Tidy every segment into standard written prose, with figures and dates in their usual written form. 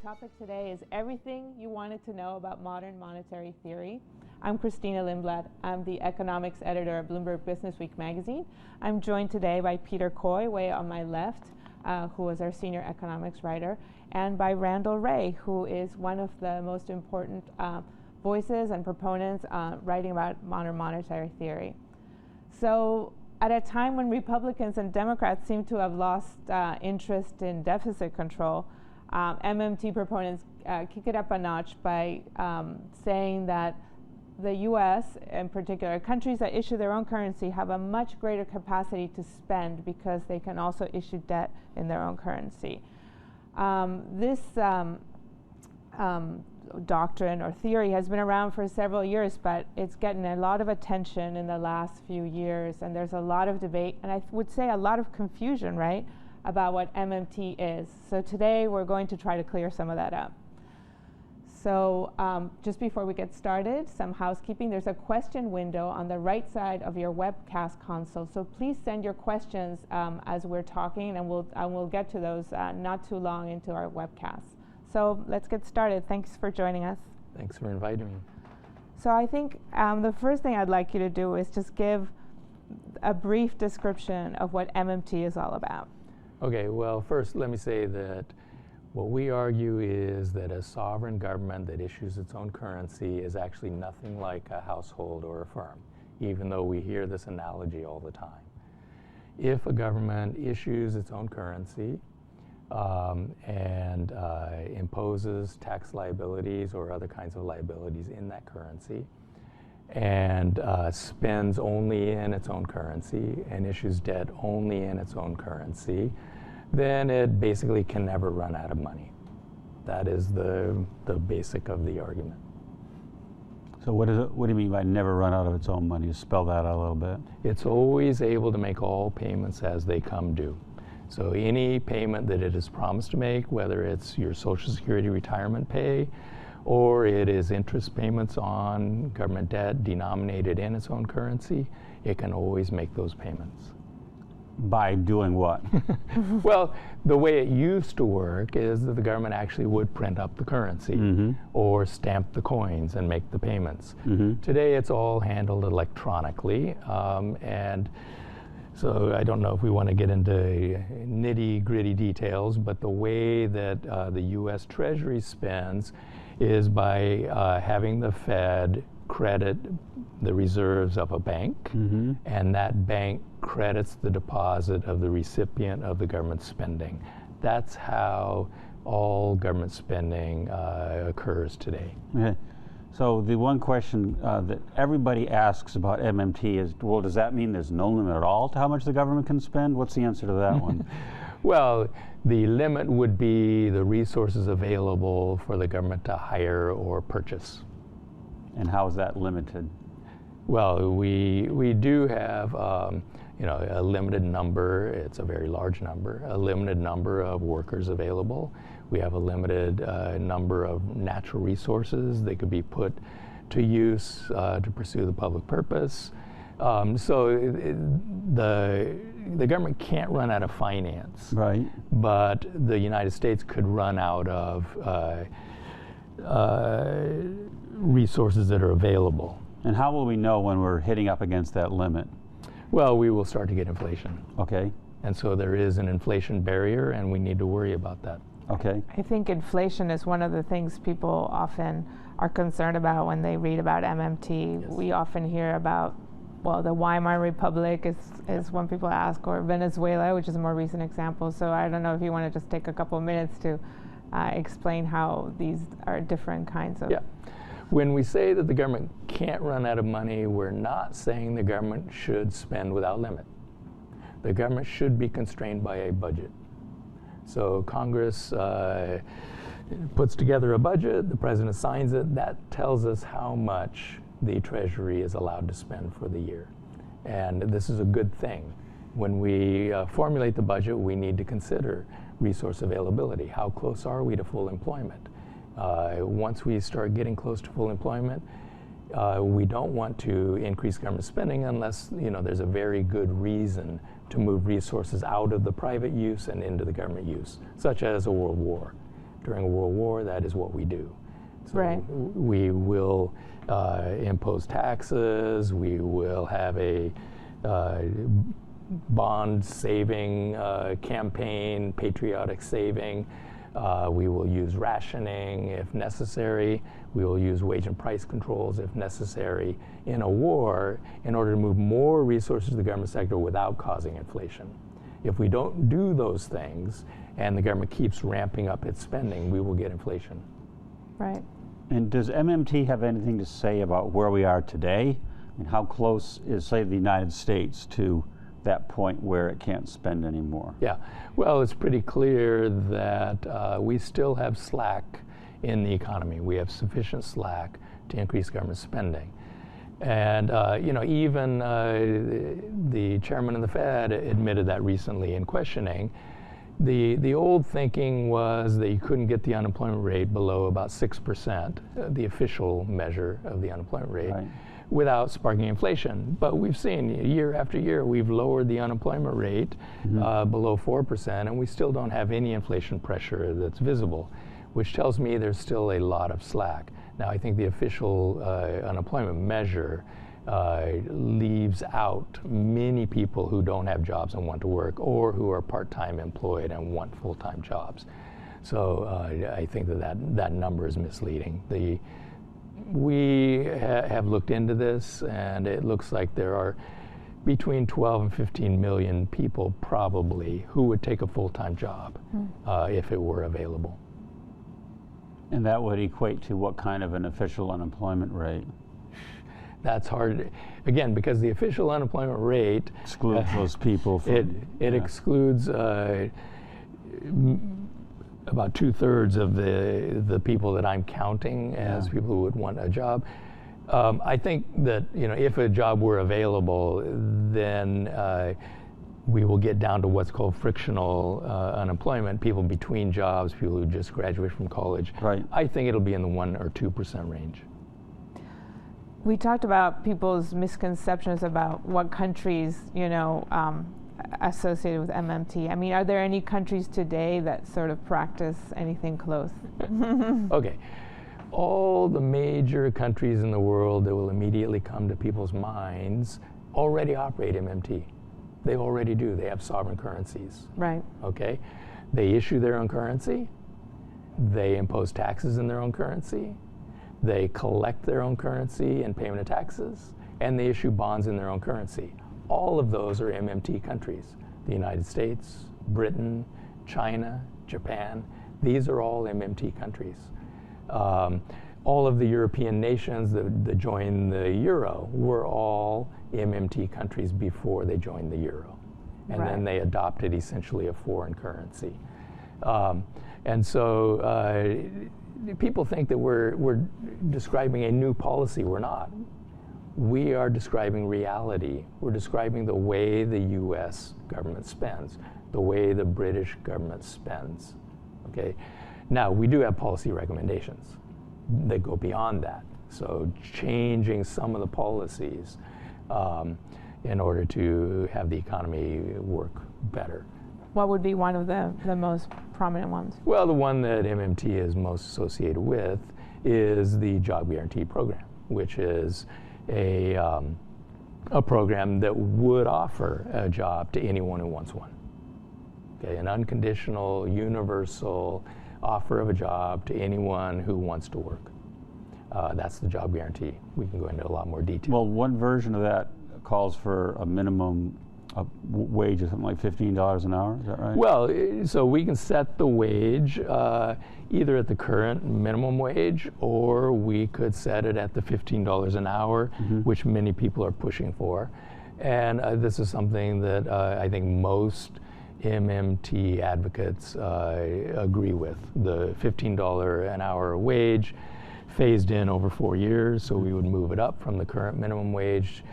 topic today is everything you wanted to know about modern monetary theory. I'm Cristina Lindblad. I'm the economics editor at Bloomberg Businessweek magazine. I'm joined today by Peter Coy, way on my left, who is our senior economics writer, and by Randall Wray, who is one of the most important voices and proponents writing about modern monetary theory. So at a time when Republicans and Democrats seem to have lost interest in deficit control, MMT proponents kick it up a notch by saying that the U.S., in particular, countries that issue their own currency have a much greater capacity to spend because they can also issue debt in their own currency. This doctrine or theory has been around for several years, but it's getting a lot of attention in the last few years, and there's a lot of debate, and I would say a lot of confusion, right, about what MMT is. So today we're going to try to clear some of that up. So just before we get started, some housekeeping. There's a question window on the right side of your webcast console. So please send your questions as we're talking, and we'll get to those not too long into our webcast. So let's get started. Thanks for joining us. Thanks for inviting me. So I think the first thing I'd like you to do is just give a brief description of what MMT is all about. Okay, well, first let me say that what we argue is that a sovereign government that issues its own currency is actually nothing like a household or a firm, even though we hear this analogy all the time. If a government issues its own currency and imposes tax liabilities or other kinds of liabilities in that currency, and spends only in its own currency and issues debt only in its own currency, then it basically can never run out of money. That is the basic of the argument. So what do you mean by never run out of its own money? Spell that out a little bit. It's always able to make all payments as they come due. So any payment that it has promised to make, whether it's your Social Security retirement pay, or it is interest payments on government debt denominated in its own currency, it can always make those payments. By doing what? Well, the way it used to work is that the government actually would print up the currency or stamp the coins and make the payments. Today it's all handled electronically, and so I don't know if we want to get into nitty-gritty details, but the way that the U.S. Treasury spends is by having the Fed credit the reserves of a bank, and that bank credits the deposit of the recipient of the government spending. That's how all government spending occurs today. Okay. So the one question that everybody asks about MMT is, well, does that mean there's no limit at all to how much the government can spend? What's the answer to that one? Well, the limit would be the resources available for the government to hire or purchase. And how is that limited? Well, we do have a limited number. It's a very large number. A limited number of workers available. We have a limited number of natural resources that could be put to use to pursue the public purpose. So the government can't run out of finance. Right. But the United States could run out of resources that are available. And how will we know when we're hitting up against that limit? Well, we will start to get inflation. Okay. And so there is an inflation barrier, and we need to worry about that. Okay. I think inflation is one of the things people often are concerned about when they read about MMT. Yes. We often hear about, well, the Weimar Republic is one people ask, or Venezuela, which is a more recent example. So I don't know if you want to just take a couple of minutes to explain how these are different kinds of... Yeah. When we say that the government can't run out of money, we're not saying the government should spend without limit. The government should be constrained by a budget. So Congress puts together a budget, the president signs it, that tells us how much the Treasury is allowed to spend for the year. And this is a good thing. When we formulate the budget, we need to consider resource availability. How close are we to full employment? Once we start getting close to full employment, we don't want to increase government spending unless there's a very good reason to move resources out of the private use and into the government use, such as a world war. during a world war, that is what we do. So Right. we will impose taxes, we will have a bond saving campaign, patriotic saving. We will use rationing if necessary. We will use wage and price controls if necessary in a war in order to move more resources to the government sector without causing inflation. If we don't do those things and the government keeps ramping up its spending, we will get inflation. Right. And does MMT have anything to say about where we are today? And how close is, say, the United States to that point where it can't spend anymore? Yeah, well, it's pretty clear that we still have slack in the economy. We have sufficient slack to increase government spending. And even the chairman of the Fed admitted that recently in questioning. The old thinking was that you couldn't get the unemployment rate below about 6%, the official measure of the unemployment rate, Right. without sparking inflation. But we've seen year after year, we've lowered the unemployment rate below 4%, and we still don't have any inflation pressure that's visible, which tells me there's still a lot of slack. Now, I think the official unemployment measure leaves out many people who don't have jobs and want to work, or who are part-time employed and want full-time jobs. So I think that number is misleading. We have looked into this, and it looks like there are between 12 and 15 million people probably who would take a full-time job if it were available. And that would equate to what kind of an official unemployment rate? That's hard, again, because the official unemployment rate Excludes those people from... it excludes about 2/3 of the people that I'm counting as people who would want a job. I think that if a job were available, then we will get down to what's called frictional unemployment, people between jobs, people who just graduate from college. Right. I think it'll be in the 1 or 2% range. We talked about people's misconceptions about what countries, associated with MMT. I mean, are there any countries today that sort of practice anything close? Okay. All the major countries in the world that will immediately come to people's minds already operate MMT. They already do. They have sovereign currencies. Right. Okay? They issue their own currency. They impose taxes in their own currency. They collect their own currency in payment of taxes, and they issue bonds in their own currency. All of those are MMT countries. The United States, Britain, China, Japan, these are all MMT countries. All of the European nations that joined the euro were all MMT countries before they joined the euro. And then they adopted essentially a foreign currency. And so people think that we're describing a new policy. We're not. We are describing reality. We're describing the way the U.S. government spends, the way the British government spends. Okay. Now, we do have policy recommendations that go beyond that. So changing some of the policies in order to have the economy work better. What would be one of the most prominent ones? Well, the one that MMT is most associated with is the Job Guarantee Program, which is a program that would offer a job to anyone who wants one. Okay, an unconditional, universal offer of a job to anyone who wants to work. That's the Job Guarantee. We can go into a lot more detail. Well, one version of that calls for a minimum wage of something like $15 an hour, is that right? Well, so we can set the wage either at the current minimum wage, or we could set it at the $15 an hour, which many people are pushing for. And this is something that I think most MMT advocates agree with. The $15 an hour wage phased in over 4 years, so we would move it up from the current minimum wage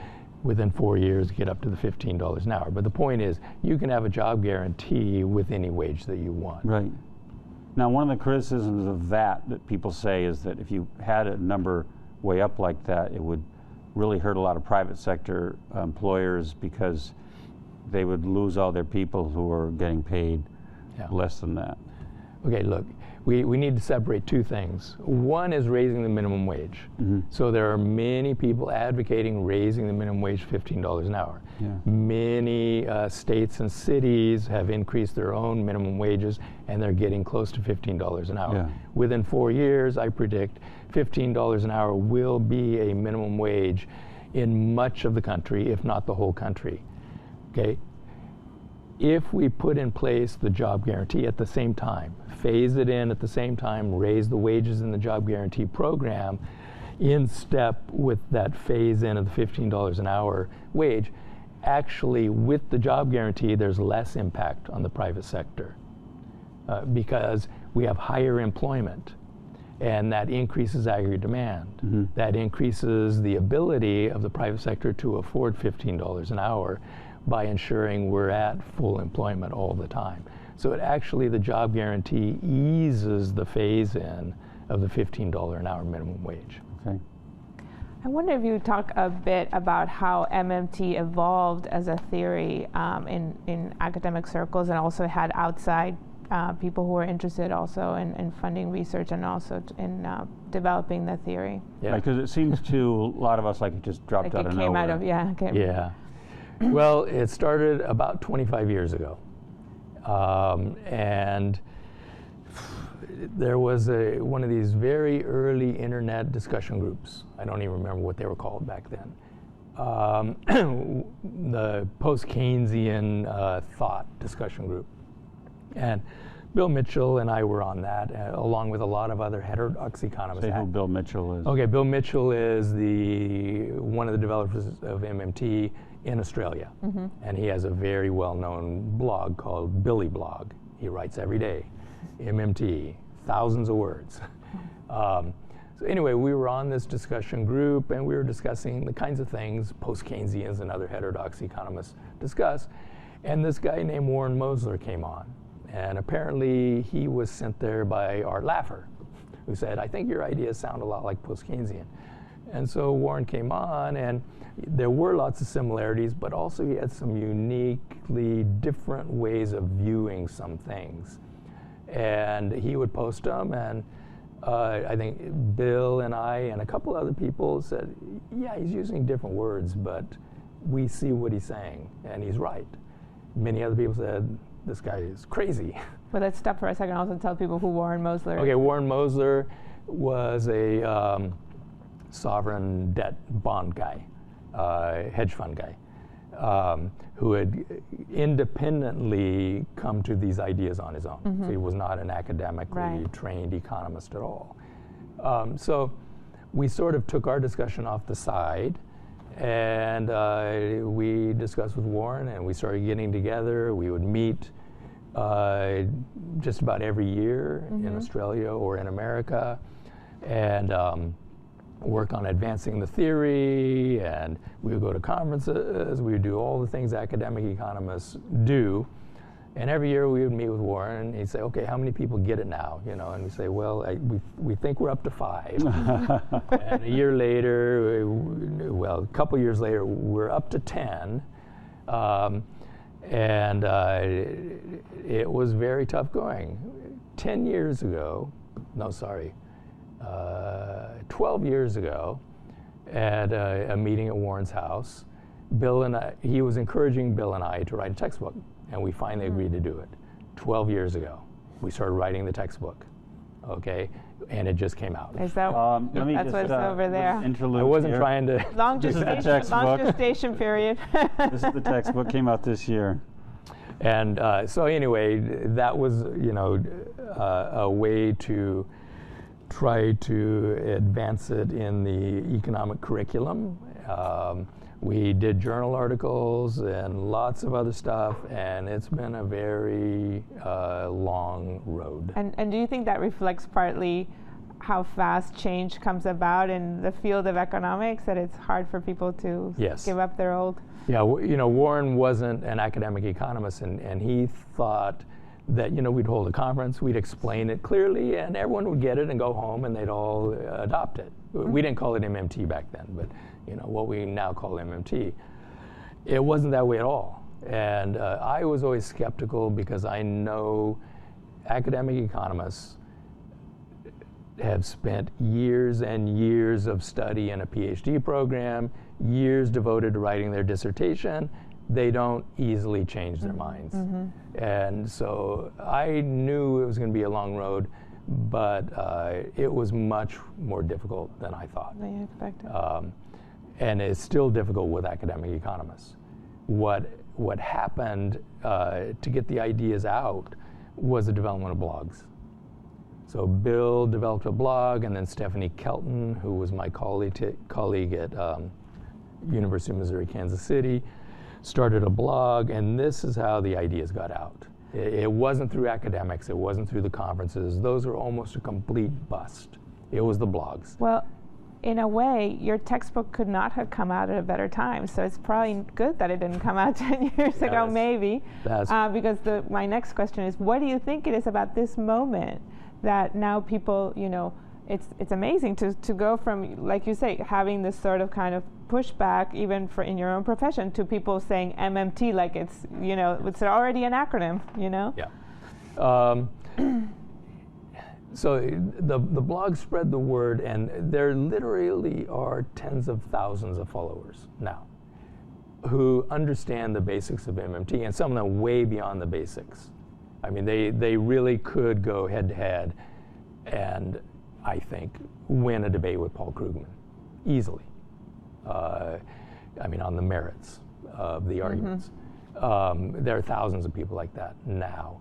within 4 years, get up to the $15 an hour. But the point is, you can have a job guarantee with any wage that you want. Right. Now, one of the criticisms of that people say is that if you had a number way up like that, it would really hurt a lot of private sector employers, because they would lose all their people who are getting paid less than that. Okay, look, we need to separate two things. One is raising the minimum wage. So there are many people advocating raising the minimum wage $15 an hour. Yeah. Many states and cities have increased their own minimum wages, and they're getting close to $15 an hour. Yeah. Within 4 years, I predict $15 an hour will be a minimum wage in much of the country, if not the whole country. Okay? If we put in place the job guarantee at the same time, phase it in at the same time, raise the wages in the job guarantee program in step with that phase in of the $15 an hour wage, actually with the job guarantee there's less impact on the private sector because we have higher employment, and that increases aggregate demand. That increases the ability of the private sector to afford $15 an hour by ensuring we're at full employment all the time. So the job guarantee eases the phase-in of the $15 an hour minimum wage. Okay. I wonder if you would talk a bit about how MMT evolved as a theory in academic circles, and also had outside people who were interested also in funding research and also in developing the theory. Yeah. Because it seems to a lot of us like it just dropped out of nowhere. Came out of, Yeah. Well, it started about 25 years ago. And there was one of these very early internet discussion groups. I don't even remember what they were called back then. The post-Keynesian thought discussion group. And Bill Mitchell and I were on that, along with a lot of other heterodox economists. Say who Bill Mitchell is. Okay, Bill Mitchell is one of the developers of MMT in Australia. And he has a very well-known blog called Billy Blog. He writes every day, MMT, thousands of words. So anyway, we were on this discussion group, and we were discussing the kinds of things post-Keynesians and other heterodox economists discuss. And this guy named Warren Mosler came on. And apparently he was sent there by Art Laffer, who said, I think your ideas sound a lot like post-Keynesian. And so Warren came on, and there were lots of similarities, but also he had some uniquely different ways of viewing some things. And he would post them, and I think Bill and I and a couple other people said, yeah, he's using different words, but we see what he's saying, and he's right. Many other people said, this guy is crazy. But let's stop for a second and also tell people who Warren Mosler is. Okay, Warren Mosler was a sovereign debt bond guy, hedge fund guy, who had independently come to these ideas on his own. So he was not an academically trained economist at all. So we sort of took our discussion off the side, and we discussed with Warren, and we started getting together. We would meet just about every year in Australia or in America, and work on advancing the theory, and we would go to conferences, we would do all the things academic economists do. And every year we would meet with Warren, and he'd say, okay, how many people get it now? You know, and we say, well, we think we're up to 5. And a year later, well, a couple years later, we're up to 10. And it was very tough going. 10 years ago, no, sorry, 12 years ago, at a meeting at Warren's house, Bill and I, he was encouraging Bill and I to write a textbook, and we finally agreed to do it. 12 years ago, we started writing the textbook, okay, and it just came out. Is that that's what's over there? I wasn't trying to. Long gestation period. This is the textbook, came out this year. And so anyway, that was, you know, a way to try to advance it in the economic curriculum. We did journal articles and lots of other stuff, and it's been a very long road. And do you think that reflects partly how fast change comes about in the field of economics, that it's hard for people to give up their old? Yeah, you know, Warren wasn't an academic economist, and he thought that, you know, we'd hold a conference, we'd explain it clearly, and everyone would get it and go home, and they'd all adopt it. We didn't call it MMT back then, but, you know, what we now call MMT. It wasn't that way at all. And I was always skeptical because I know academic economists have spent years and years of study in a PhD program, years devoted to writing their dissertation. They don't easily change their minds. And so I knew it was going to be a long road, but it was much more difficult than I thought. Than you expected. And it's still difficult with academic economists. What happened to get the ideas out was the development of blogs. So Bill developed a blog, and then Stephanie Kelton, who was my colleague at University of Missouri, Kansas City, started a blog, and this is how the ideas got out. It wasn't through academics, it wasn't through the conferences. Those are almost a complete bust. It was the blogs. Well, in a way, your textbook could not have come out at a better time. So it's probably good that it didn't come out 10 years ago, maybe. Because my next question is, what do you think it is about this moment that now people, it's amazing to go from, like you say, having this sort of kind of pushback, even for in your own profession, to people saying MMT like it's, it's already an acronym, Yeah. So the blog spread the word, and there literally are tens of thousands of followers now who understand the basics of MMT, and some of them way beyond the basics. I mean, they really could go head to head and, I think, win a debate with Paul Krugman easily. On the merits of the arguments. There are thousands of people like that now.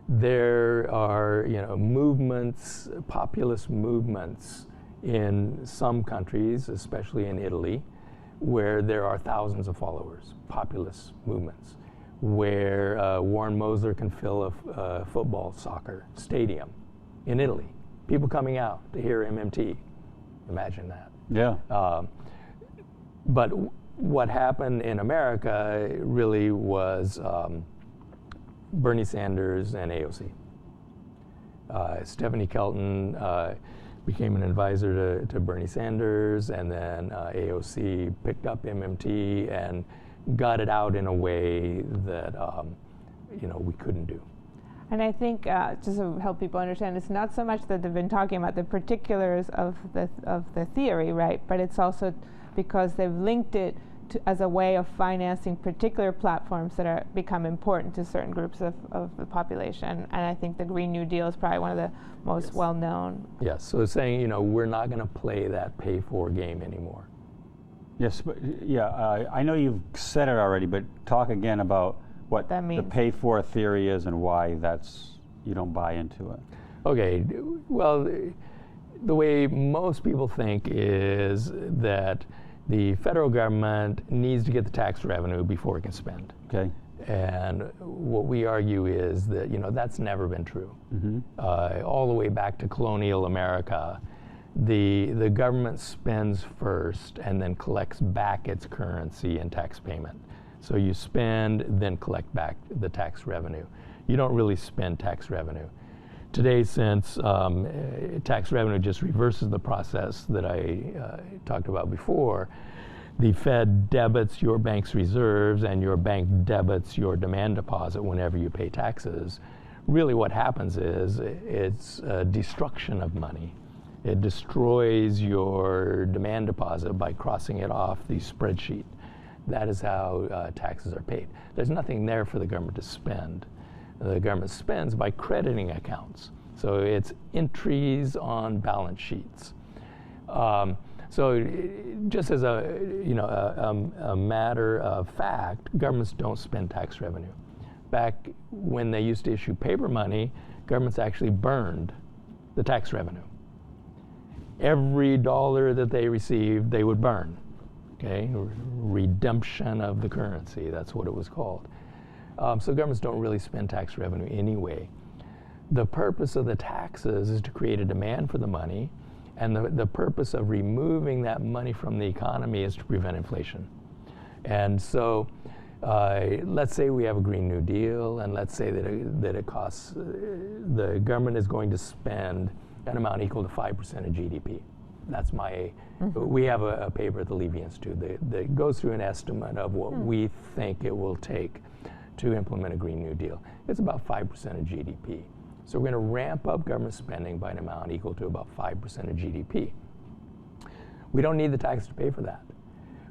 There are, movements, populist movements in some countries, especially in Italy, where there are thousands of followers, populist movements, where Warren Mosler can fill a soccer stadium in Italy. People coming out to hear MMT. Imagine that. Yeah. But what happened in America really was Bernie Sanders and AOC. Stephanie Kelton became an advisor to Bernie Sanders, and then AOC picked up MMT and got it out in a way that we couldn't do. And I think just to help people understand, it's not so much that they've been talking about the particulars of the theory, right? But it's also because they've linked it as a way of financing particular platforms that are become important to certain groups of the population. And I think the Green New Deal is probably one of the most well-known. Yes, so it's saying, we're not going to play that pay-for game anymore. Yes, but I know you've said it already, but talk again about what that means. The pay-for theory is and why you don't buy into it. Okay, well, the way most people think is that the federal government needs to get the tax revenue before it can spend. Okay. And what we argue is that, that's never been true. All the way back to colonial America, the government spends first and then collects back its currency in tax payment. So you spend, then collect back the tax revenue. You don't really spend tax revenue. Today, since tax revenue just reverses the process that I talked about before, the Fed debits your bank's reserves and your bank debits your demand deposit whenever you pay taxes. Really what happens is it's a destruction of money. It destroys your demand deposit by crossing it off the spreadsheet. That is how taxes are paid. There's nothing there for the government to spend. The government spends by crediting accounts. So it's entries on balance sheets. So just as a matter of fact, governments don't spend tax revenue. Back when they used to issue paper money, governments actually burned the tax revenue. Every dollar that they received, they would burn. Okay, redemption of the currency, that's what it was called. So governments don't really spend tax revenue anyway. The purpose of the taxes is to create a demand for the money, and the purpose of removing that money from the economy is to prevent inflation. And so let's say we have a Green New Deal, and let's say that it costs, the government is going to spend an amount equal to 5% of GDP. That's we have a paper at the Levy Institute that goes through an estimate of what we think it will take to implement a Green New Deal. It's about 5% of GDP. So we're going to ramp up government spending by an amount equal to about 5% of GDP. We don't need the tax to pay for that.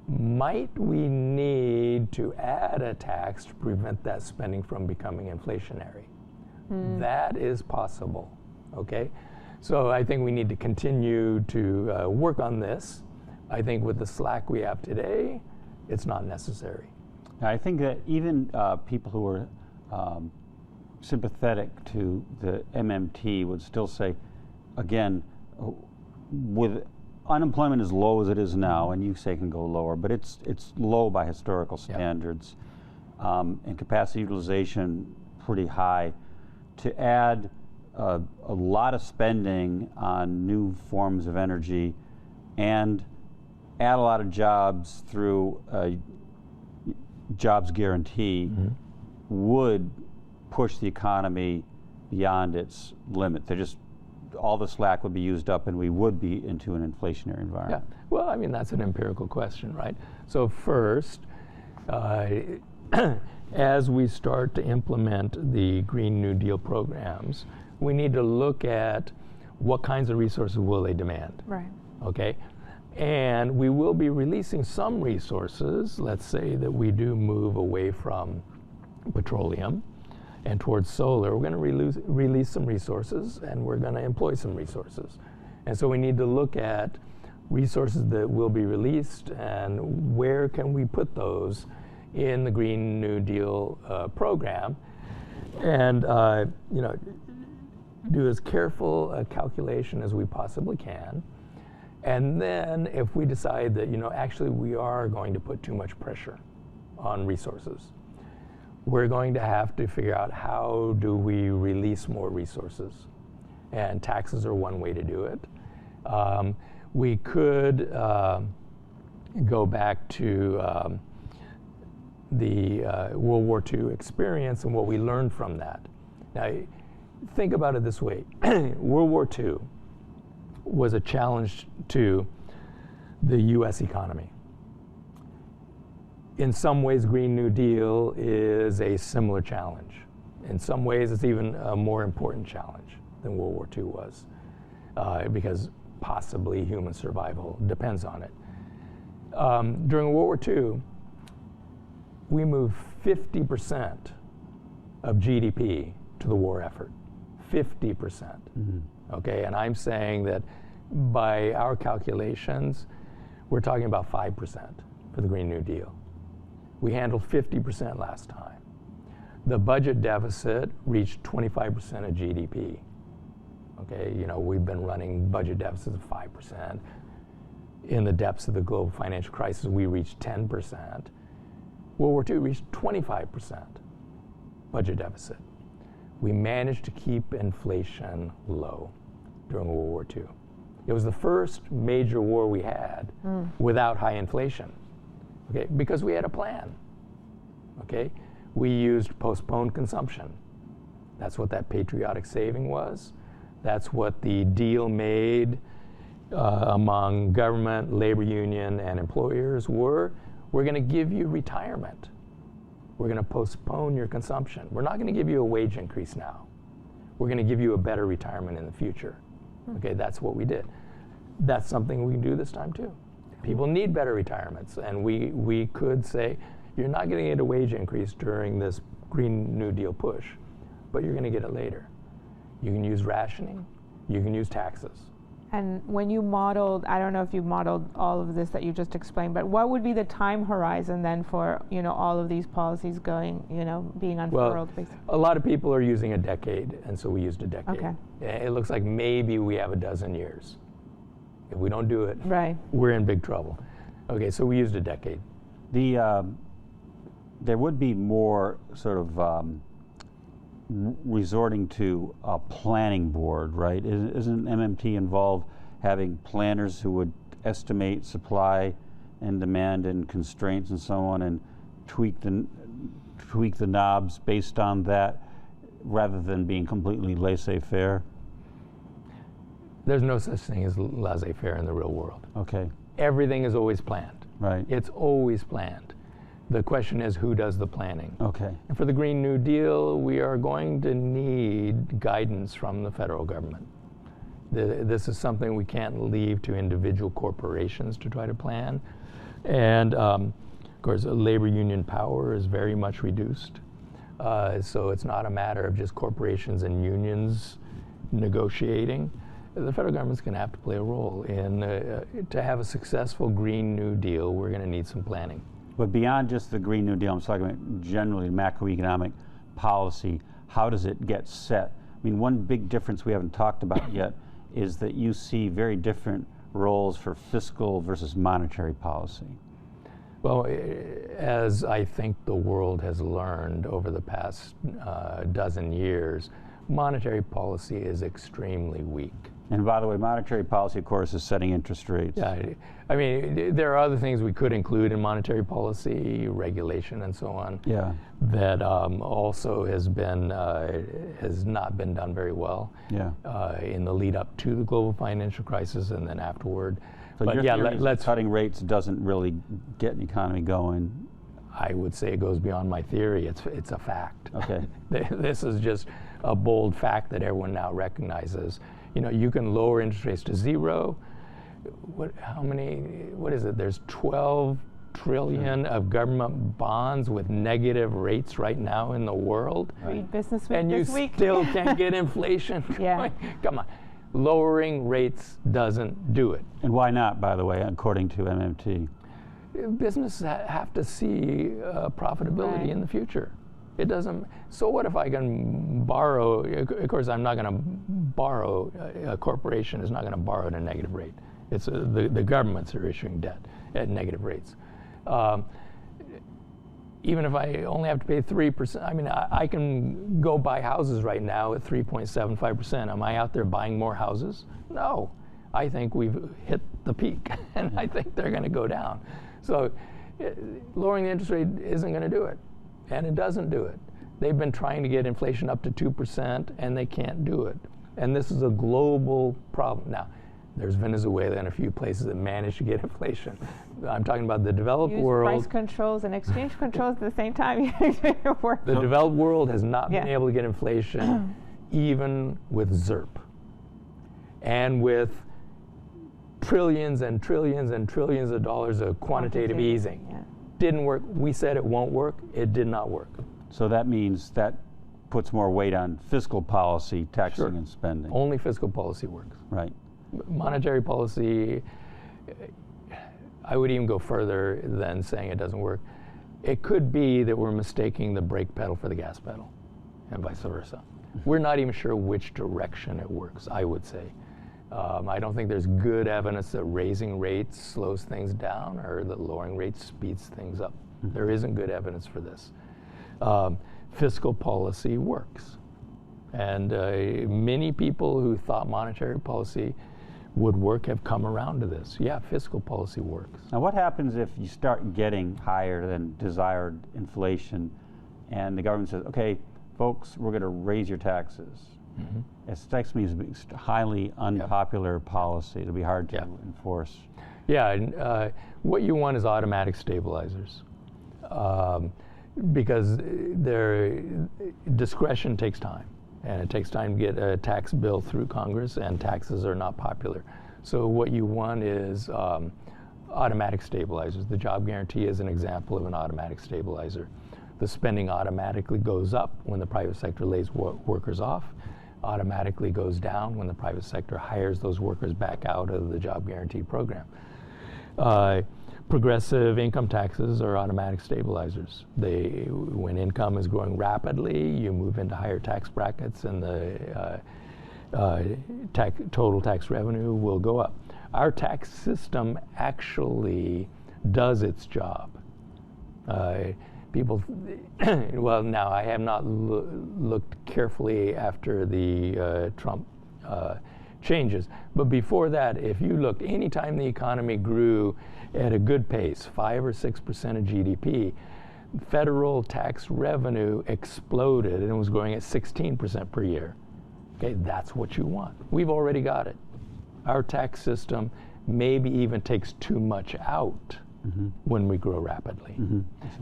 Might we need to add a tax to prevent that spending from becoming inflationary? That is possible, okay? So I think we need to continue to work on this. I think with the slack we have today, it's not necessary. I think that even people who are sympathetic to the MMT would still say, again, with unemployment as low as it is now, and you say can go lower, but it's low by historical standards, and capacity utilization pretty high. To add a lot of spending on new forms of energy and add a lot of jobs through a jobs guarantee would push the economy beyond its limit. All the slack would be used up and we would be into an inflationary environment. Yeah. Well, I mean, that's an empirical question, right? So first, as we start to implement the Green New Deal programs, we need to look at what kinds of resources will they demand. Right. Okay? And we will be releasing some resources. Let's say that we do move away from petroleum and towards solar. We're going to release some resources and we're going to employ some resources. And so we need to look at resources that will be released and where can we put those in the Green New Deal program, and do as careful a calculation as we possibly can. And then if we decide that actually we are going to put too much pressure on resources, we're going to have to figure out how do we release more resources. And taxes are one way to do it. We could go back to the World War II experience and what we learned from that. Now, think about it this way. World War II was a challenge to the U.S. economy. In some ways, Green New Deal is a similar challenge. In some ways, it's even a more important challenge than World War II was, because possibly human survival depends on it. During World War II, we moved 50% of GDP to the war effort. 50%. Okay, and I'm saying that by our calculations, we're talking about 5% for the Green New Deal. We handled 50% last time. The budget deficit reached 25% of GDP. Okay, we've been running budget deficits of 5%. In the depths of the global financial crisis, we reached 10%. World War II reached 25% budget deficit. We managed to keep inflation low during World War II. It was the first major war we had without high inflation, okay, because we had a plan, okay? We used postponed consumption. That's what that patriotic saving was. That's what the deal made among government, labor union, and employers were. We're going to give you retirement. We're going to postpone your consumption. We're not going to give you a wage increase now. We're going to give you a better retirement in the future. Okay, that's what we did. That's something we can do this time too. People need better retirements, and we could say, you're not going to get a wage increase during this Green New Deal push, but you're going to get it later. You can use rationing, you can use taxes. And when you modeled, I don't know if you modeled all of this that you just explained, but what would be the time horizon then for all of these policies going, being unfurled? Well, a lot of people are using a decade, and so we used a decade. Okay. It looks like maybe we have a dozen years. If we don't do it, right, we're in big trouble. Okay, so we used a decade. There would be more sort of resorting to a planning board, right? Isn't MMT involved having planners who would estimate supply and demand and constraints and so on, and tweak the knobs based on that, rather than being completely laissez-faire? There's no such thing as laissez-faire in the real world. Okay. Everything is always planned. Right. It's always planned. The question is, who does the planning? Okay. And for the Green New Deal, we are going to need guidance from the federal government. This is something we can't leave to individual corporations to try to plan. And of course, labor union power is very much reduced. So it's not a matter of just corporations and unions negotiating. The federal government's going to have to play a role in, to have a successful Green New Deal, we're going to need some planning. But beyond just the Green New Deal, I'm talking about generally macroeconomic policy. How does it get set? I mean, one big difference we haven't talked about yet is that you see very different roles for fiscal versus monetary policy. Well, as I think the world has learned over the past dozen years, monetary policy is extremely weak. And by the way, monetary policy, of course, is setting interest rates. Yeah, I mean, there are other things we could include in monetary policy, regulation and so on, Yeah. that also has not been done very well Yeah. in the lead up to the global financial crisis and then afterward. So But your yeah, theory is let's. cutting rates doesn't really get an economy going. I would say it goes beyond my theory. It's a fact. Okay. This is just a bold fact that everyone now recognizes. You know, you can lower interest rates to zero. What is it? There's 12 trillion of government bonds with negative rates right now in the world. Read Business Week And you this week. still can't get inflation. Yeah. Come on. Lowering rates doesn't do it. And why not, by the way, according to MMT? Businesses have to see profitability Right. in the future. It doesn't. So what if I can borrow? Of course, I'm not going to borrow. A corporation is not going to borrow at a negative rate. It's the governments are issuing debt at negative rates. Even if I only have to pay 3%, I mean, I can go buy houses right now at 3.75%. Am I out there buying more houses? No. I think we've hit the peak, and I think they're going to go down. So lowering the interest rate isn't going to do it, and it doesn't do it. They've been trying to get inflation up to 2%, and they can't do it. And this is a global problem. Now, there's Venezuela and a few places that managed to get inflation. I'm talking about the developed world. Price controls and exchange controls at the same time. The developed world has not been Yeah. able to get inflation even with ZERP. And with trillions and trillions and trillions of dollars of quantitative easing. Yeah. Didn't work. We said it won't work. It did not work. So that means that puts more weight on fiscal policy, taxing Sure. and spending. Only fiscal policy works. Right. Monetary policy, I would even go further than saying it doesn't work. It could be that we're mistaking the brake pedal for the gas pedal, and vice versa. We're not even sure which direction it works, I would say. I don't think there's good evidence that raising rates slows things down or that lowering rates speeds things up. There isn't good evidence for this. Fiscal policy works. And many people who thought monetary policy would work have come around to this. Yeah, fiscal policy works. Now, what happens if you start getting higher than desired inflation and the government says, okay, folks, we're going to raise your taxes? It strikes me as a highly unpopular policy. It'll be hard to enforce. Yeah, and what you want is automatic stabilizers. Because their discretion takes time. And it takes time to get a tax bill through Congress, and taxes are not popular. So what you want is automatic stabilizers. The job guarantee is an example of an automatic stabilizer. The spending automatically goes up when the private sector lays workers off, automatically goes down when the private sector hires those workers back out of the job guarantee program. Progressive income taxes are automatic stabilizers. When income is growing rapidly, you move into higher tax brackets and the total tax revenue will go up. Our tax system actually does its job. Well, now I have not looked carefully after the Trump changes, but before that, if you looked, anytime the economy grew at a good pace, 5 or 6% of GDP, federal tax revenue exploded and it was growing at 16% per year. Okay, that's what you want. We've already got it. Our tax system maybe even takes too much out when we grow rapidly.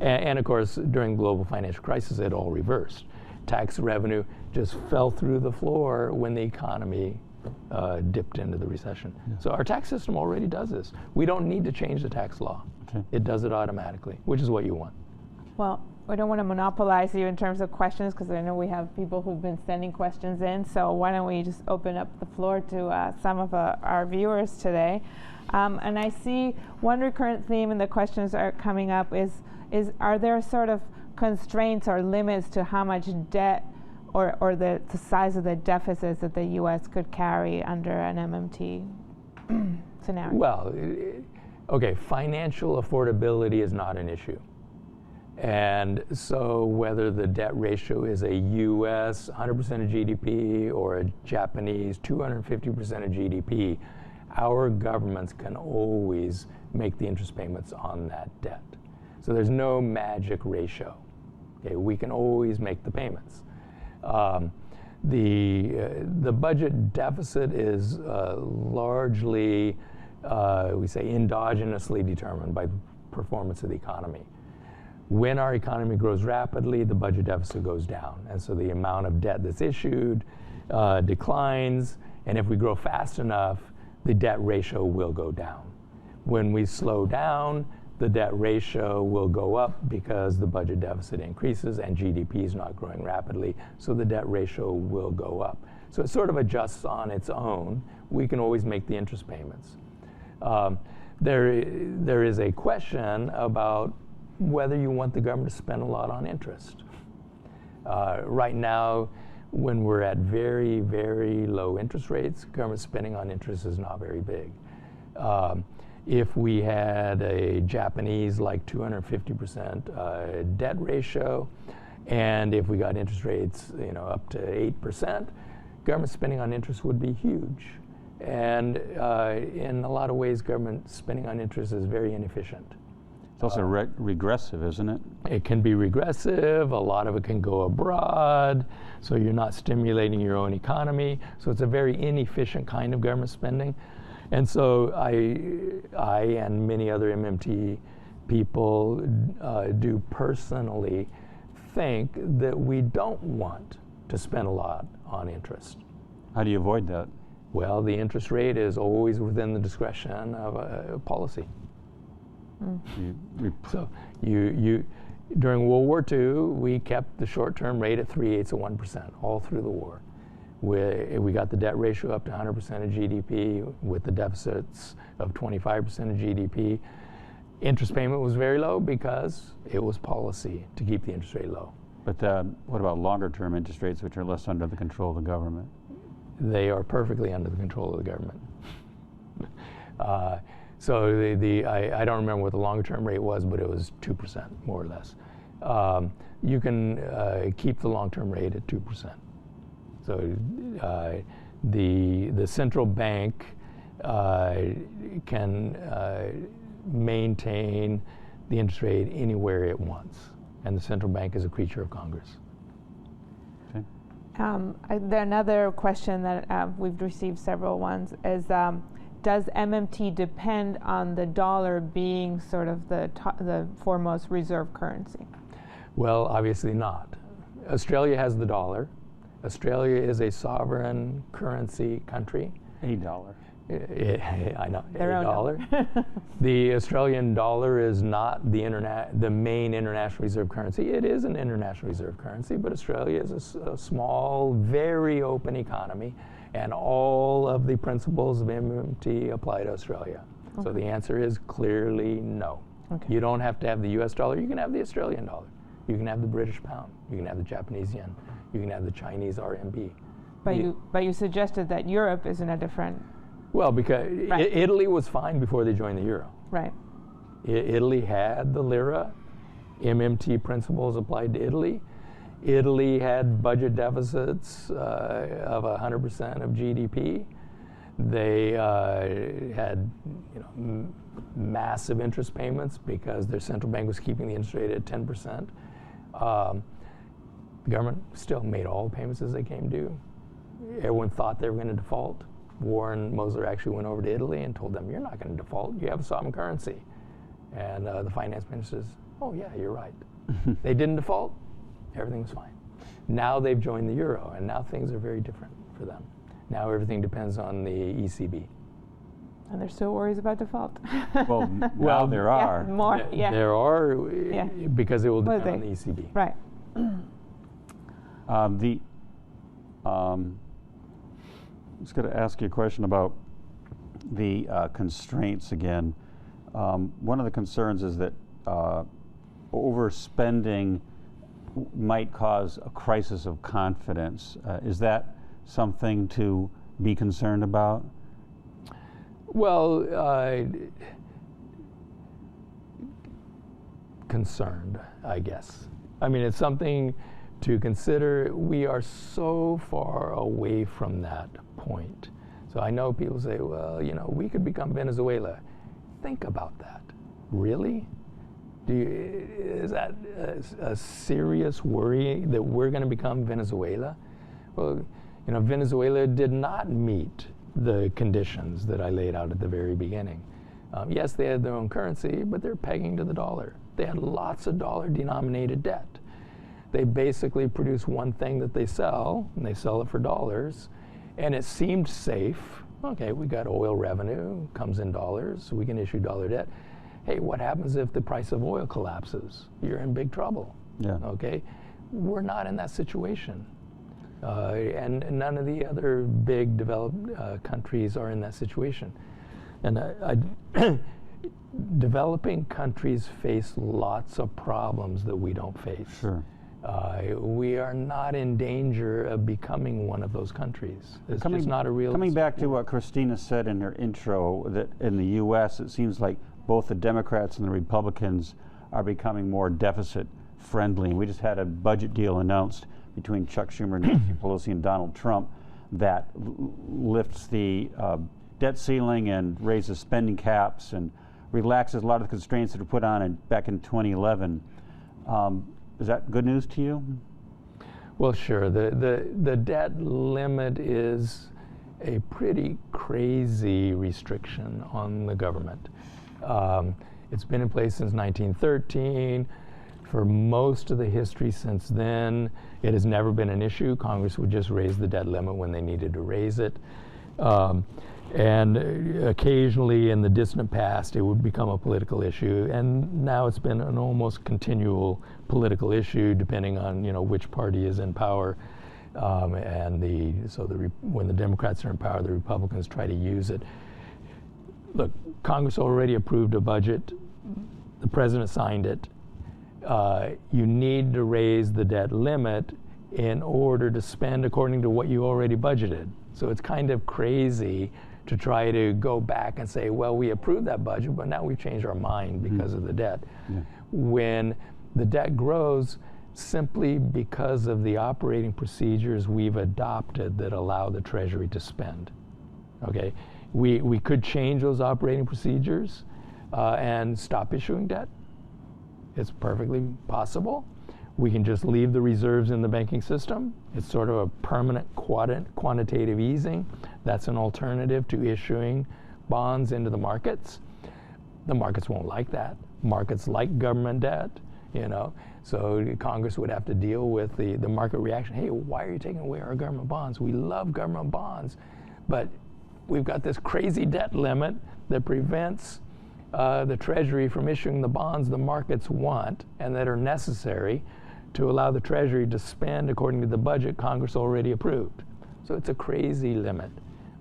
And of course, during the global financial crisis, it all reversed. Tax revenue just fell through the floor when the economy dipped into the recession. So our tax system already does this. We don't need to change the tax law. It does it automatically, which is what you want. Well, I don't want to monopolize you in terms of questions, because I know we have people who've been sending questions in. So why don't we just open up the floor to some of our viewers today. And I see one recurrent theme in the questions are coming up is are there sort of constraints or limits to how much debt or the size of the deficits that the U.S. could carry under an MMT scenario? Well, okay, financial affordability is not an issue. And so whether the debt ratio is a U.S. 100% of GDP or a Japanese 250% of GDP, our governments can always make the interest payments on that debt. So there's no magic ratio. Okay, we can always make the payments. The budget deficit is largely, we say, endogenously determined by the performance of the economy. When our economy grows rapidly, the budget deficit goes down. And so the amount of debt that's issued declines. And if we grow fast enough, the debt ratio will go down. When we slow down, the debt ratio will go up because the budget deficit increases and GDP is not growing rapidly, so the debt ratio will go up. So it sort of adjusts on its own. We can always make the interest payments. There is a question about whether you want the government to spend a lot on interest. Right now, when we're at very, very low interest rates, government spending on interest is not very big. If we had a Japanese like 250% debt ratio, and if we got interest rates up to 8%, government spending on interest would be huge. And in a lot of ways, government spending on interest is very inefficient. It's also regressive, isn't it? It can be regressive. A lot of it can go abroad, so you're not stimulating your own economy. So it's a very inefficient kind of government spending. And so I and many other MMT people do personally think that we don't want to spend a lot on interest. How do you avoid that? Well, the interest rate is always within the discretion of a policy. So you during World War II, we kept the short-term rate at 3/8 of 1% all through the war. We got the debt ratio up to 100% of GDP with the deficits of 25% of GDP. Interest payment was very low because it was policy to keep the interest rate low. But what about longer-term interest rates, which are less under the control of the government? They are perfectly under the control of the government. So I don't remember what the long-term rate was, but it was 2%, more or less. You can keep the long-term rate at 2%. So the central bank can maintain the interest rate anywhere it wants, and the central bank is a creature of Congress. Okay. Another question that we've received several ones is, does MMT depend on the dollar being sort of the foremost reserve currency? Well, obviously not. Australia has the dollar. Australia is a sovereign currency country. A dollar. I know, Their a own dollar. The Australian dollar is not the main international reserve currency. It is an international reserve currency, but Australia is a small, very open economy, and all of the principles of MMT apply to Australia. Okay. So the answer is clearly no. Okay. You don't have to have the US dollar. You can have the Australian dollar. You can have the British pound. You can have the Japanese yen. You can have the Chinese RMB. But you suggested that Europe is in a different... Well, because Italy was fine before they joined the euro. Right. Italy had the lira. MMT principles applied to Italy. Italy had budget deficits of 100% of GDP. They had massive interest payments because their central bank was keeping the interest rate at 10%. The government still made all the payments as they came due. Everyone thought they were going to default. Warren Mosler actually went over to Italy and told them, "You're not going to default. You have a sovereign currency." And the finance minister says, oh yeah, you're right. They didn't default, everything was fine. Now they've joined the euro, and now things are very different for them. Now everything depends on the ECB. And there's still worries about default. Well, there are. Yeah, more, yeah. There are, because it will depend on the ECB. Right. I was going to ask you a question about the constraints again. One of the concerns is that overspending might cause a crisis of confidence. Is that something to be concerned about? Well, concerned, I guess. I mean, it's something to consider. We are so far away from that point. So I know people say, well, we could become Venezuela. Think about that. Really? Is that a serious worry that we're going to become Venezuela? Well, Venezuela did not meet the conditions that I laid out at the very beginning. Yes, they had their own currency, but they're pegging to the dollar. They had lots of dollar-denominated debt. They basically produce one thing that they sell, and they sell it for dollars, and it seemed safe. Okay, we got oil revenue, comes in dollars, so we can issue dollar debt. Hey, what happens if the price of oil collapses? You're in big trouble. Yeah. Okay, we're not in that situation. And none of the other big developed countries are in that situation. And developing countries face lots of problems that we don't face. Sure. We are not in danger of becoming one of those countries. It's just not a real. Coming back to what Cristina said in her intro, that in the U.S. it seems like both the Democrats and the Republicans are becoming more deficit friendly. We just had a budget deal announced between Chuck Schumer, Nancy Pelosi, and Donald Trump that lifts the debt ceiling and raises spending caps and relaxes a lot of the constraints that were put on back in 2011. Is that good news to you? Well, sure. The debt limit is a pretty crazy restriction on the government. It's been in place since 1913. For most of the history since then, it has never been an issue. Congress would just raise the debt limit when they needed to raise it. And occasionally in the distant past, it would become a political issue. And now it's been an almost continual political issue, depending on which party is in power. When the Democrats are in power, the Republicans try to use it. Look, Congress already approved a budget. The president signed it. You need to raise the debt limit in order to spend according to what you already budgeted. So it's kind of crazy to try to go back and say, well, we approved that budget, but now we've changed our mind because of the debt. Yeah. When the debt grows simply because of the operating procedures we've adopted that allow the Treasury to spend. Okay, we could change those operating procedures and stop issuing debt. It's perfectly possible. We can just leave the reserves in the banking system. It's sort of a permanent quantitative easing. That's an alternative to issuing bonds into the markets. The markets won't like that. Markets like government debt, So Congress would have to deal with the market reaction. Hey, why are you taking away our government bonds? We love government bonds, but we've got this crazy debt limit that prevents the Treasury from issuing the bonds the markets want and that are necessary to allow the Treasury to spend according to the budget Congress already approved. So it's a crazy limit.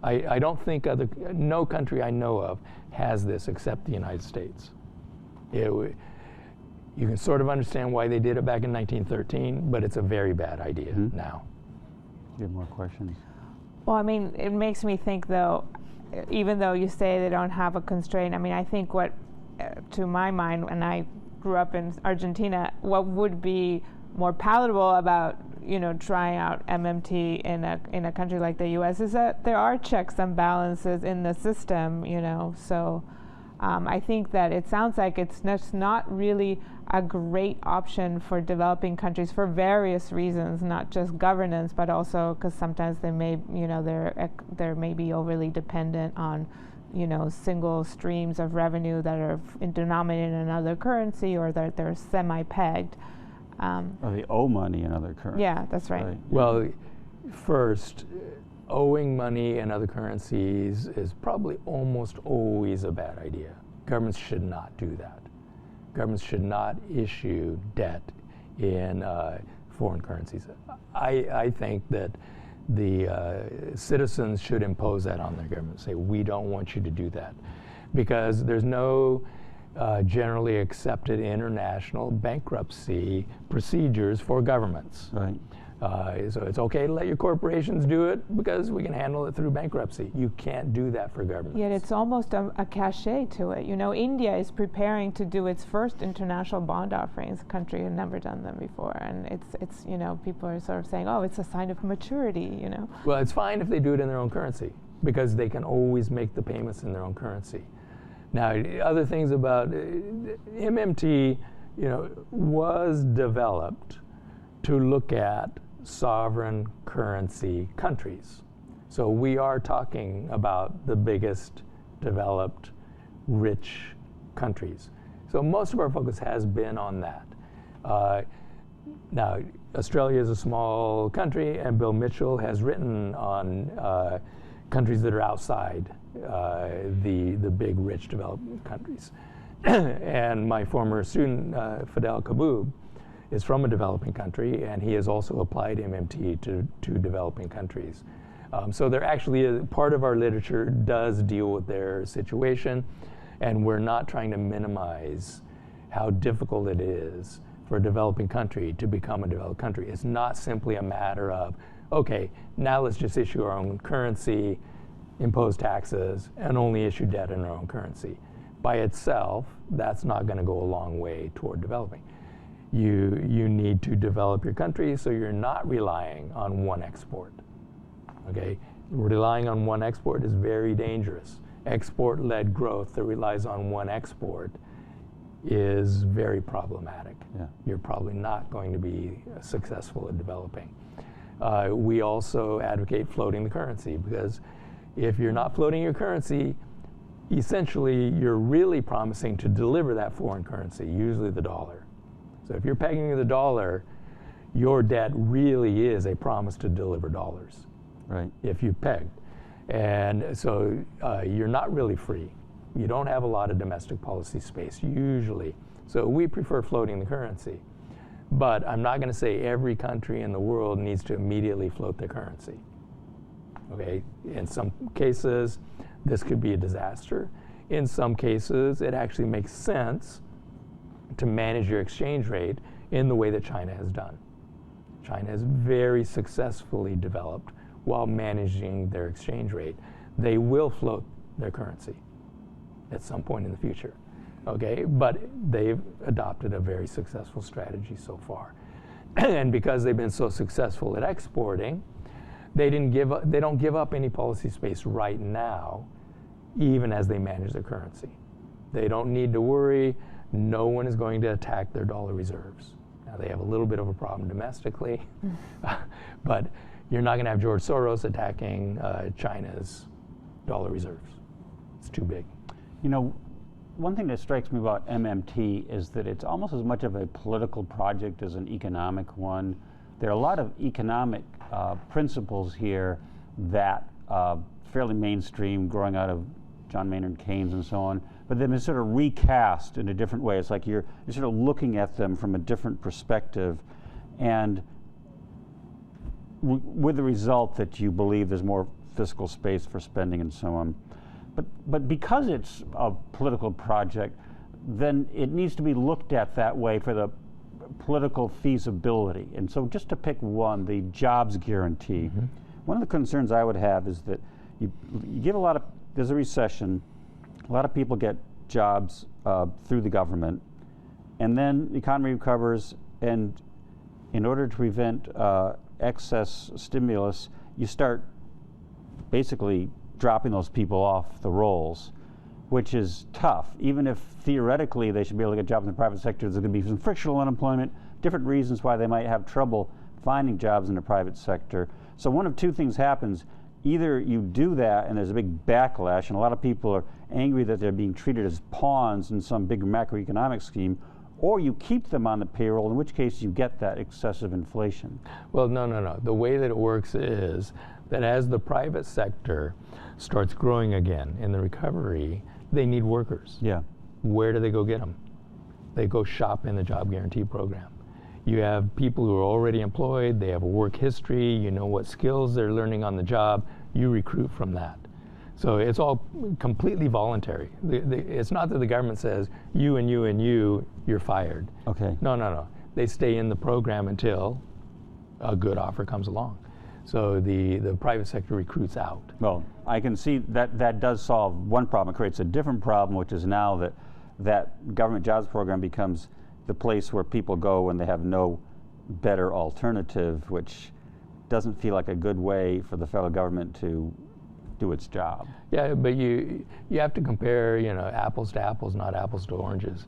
I don't think no country I know of has this except the United States. You can sort of understand why they did it back in 1913, but it's a very bad idea now. Do you have more questions? Well, I mean, it makes me think, though, even though you say they don't have a constraint, I mean, I think what, to my mind, when I grew up in Argentina, what would be more palatable about, trying out MMT in a country like the U.S. is that there are checks and balances in the system, So I think that it sounds like it's just not really a great option for developing countries for various reasons, not just governance, but also because sometimes they may, they may be overly dependent on single streams of revenue that are denominated in another currency, or that they're semi-pegged. Or they owe money in other currencies. Yeah, that's right. Well, first, owing money in other currencies is probably almost always a bad idea. Governments should not do that. Governments should not issue debt in foreign currencies. I think that the citizens should impose that on their government, say, we don't want you to do that. Because there's no generally accepted international bankruptcy procedures for governments. Right. So it's okay to let your corporations do it because we can handle it through bankruptcy. You can't do that for governments. Yet it's almost a cachet to it. India is preparing to do its first international bond offerings. The country had never done them before, and it's people are sort of saying, oh, it's a sign of maturity. Well, it's fine if they do it in their own currency because they can always make the payments in their own currency. Now, other things about MMT, was developed to look at sovereign currency countries. So we are talking about the biggest developed, rich countries. So most of our focus has been on that. Now, Australia is a small country, and Bill Mitchell has written on countries that are outside the big, rich, developed countries. And my former student, Fidel Kaboub, is from a developing country, and he has also applied MMT to developing countries. So there actually is, part of our literature does deal with their situation, and we're not trying to minimize how difficult it is for a developing country to become a developed country. It's not simply a matter of, okay, now let's just issue our own currency, impose taxes, and only issue debt in our own currency. By itself, that's not going to go a long way toward developing. You need to develop your country so you're not relying on one export. Okay, relying on one export is very dangerous. Export-led growth that relies on one export is very problematic. Yeah. You're probably not going to be successful at developing. We also advocate floating the currency, because if you're not floating your currency, essentially you're really promising to deliver that foreign currency, usually the dollar. So if you're pegging the dollar, your debt really is a promise to deliver dollars. Right. If you pegged. And so you're not really free. You don't have a lot of domestic policy space usually. So we prefer floating the currency. But I'm not going to say every country in the world needs to immediately float their currency. Okay? In some cases, this could be a disaster. In some cases, it actually makes sense to manage your exchange rate in the way that China has done. China has very successfully developed while managing their exchange rate. They will float their currency at some point in the future, okay? But they've adopted a very successful strategy so far. And because they've been so successful at exporting, they don't give up any policy space right now, even as they manage their currency. They don't need to worry. No one is going to attack their dollar reserves. Now, they have a little bit of a problem domestically, but you're not going to have George Soros attacking China's dollar reserves. It's too big. One thing that strikes me about MMT is that it's almost as much of a political project as an economic one. There are a lot of economic principles here that fairly mainstream, growing out of John Maynard Keynes and so on, but they've been sort of recast in a different way. It's like you're sort of looking at them from a different perspective, and with the result that you believe there's more fiscal space for spending and so on. But because it's a political project, then it needs to be looked at that way for the political feasibility. And so just to pick one, the jobs guarantee, Mm-hmm. one of the concerns I would have is that you give there's a recession, a lot of people get jobs through the government, and then the economy recovers, and in order to prevent excess stimulus, you start basically dropping those people off the rolls, which is tough. Even if theoretically they should be able to get jobs in the private sector, there's going to be some frictional unemployment, different reasons why they might have trouble finding jobs in the private sector. So one of two things happens. either you do that and there's a big backlash and a lot of people are angry that they're being treated as pawns in some big macroeconomic scheme, or you keep them on the payroll, in which case you get that excessive inflation. Well, no. The way that it works is that as the private sector starts growing again in the recovery, they need workers. Yeah. Where do they go get them? They go shop in the job guarantee program. You have people who are already employed, they have a work history, you know what skills they're learning on the job, you recruit from that. So it's all completely voluntary. It's not that the government says, you and you and you're fired. Okay. No. They stay in the program until a good offer comes along. So the private sector recruits out. Well, I can see that does solve one problem. It creates a different problem, which is now that government jobs program becomes the place where people go when they have no better alternative, which doesn't feel like a good way for the federal government to do its job. Yeah, but you have to compare, apples to apples, not apples to oranges.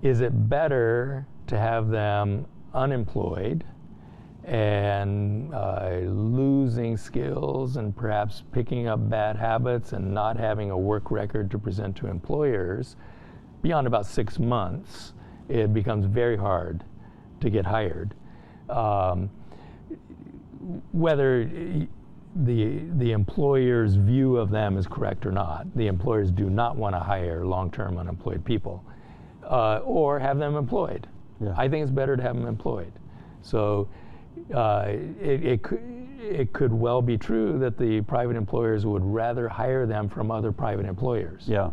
Is it better to have them unemployed and losing skills and perhaps picking up bad habits and not having a work record to present to employers? Beyond about 6 months, it becomes very hard to get hired. Whether the employer's view of them is correct or not, the employers do not want to hire long-term unemployed people or have them employed. Yeah. I think it's better to have them employed. So it could well be true that the private employers would rather hire them from other private employers. Yeah.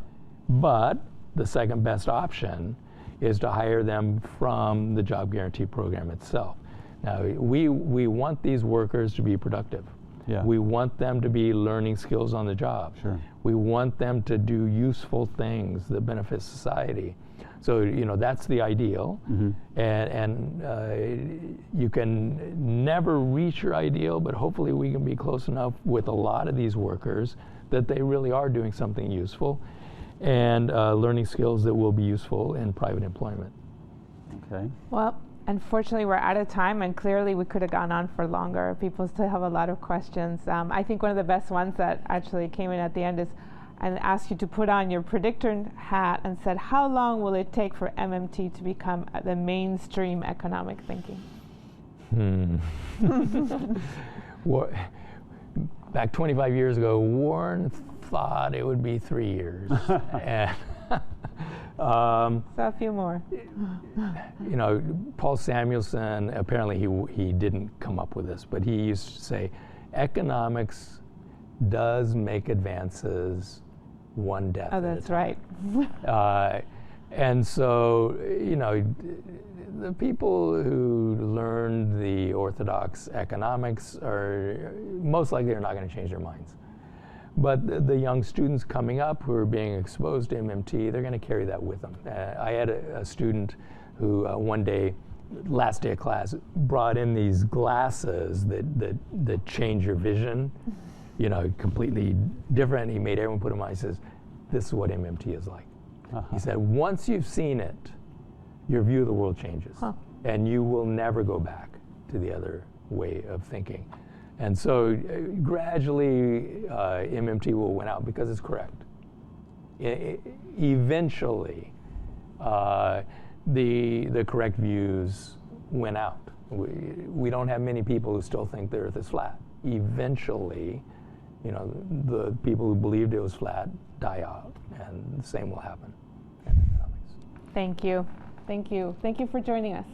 But the second best option is to hire them from the job guarantee program itself. Now, we want these workers to be productive. Yeah. We want them to be learning skills on the job. Sure. We want them to do useful things that benefit society. So, that's the ideal. Mm-hmm. And you can never reach your ideal, but hopefully we can be close enough with a lot of these workers that they really are doing something useful and learning skills that will be useful in private employment. Okay. Well, unfortunately, we're out of time, and clearly we could have gone on for longer. People still have a lot of questions. I think one of the best ones that actually came in at the end is, and asked you to put on your predictor hat and said, how long will it take for MMT to become the mainstream economic thinking? Back 25 years ago, Warren thought it would be 3 years. And, so a few more. Paul Samuelson, apparently he didn't come up with this, but he used to say, economics does make advances one death Oh, at a that's time. right. And so, the people who learned the orthodox economics are most likely are not going to change their minds. But the young students coming up who are being exposed to MMT, they're going to carry that with them. I had a student who one day, last day of class, brought in these glasses that change your vision, completely different. He made everyone put them on. He says, this is what MMT is like. Uh-huh. He said, once you've seen it, your view of the world changes. Huh. And you will never go back to the other way of thinking. And so gradually MMT will win out because it's correct. Eventually, the correct views win out. We don't have many people who still think the earth is flat. Eventually, the people who believed it was flat die out, and the same will happen in economics. Thank you. Thank you. Thank you for joining us.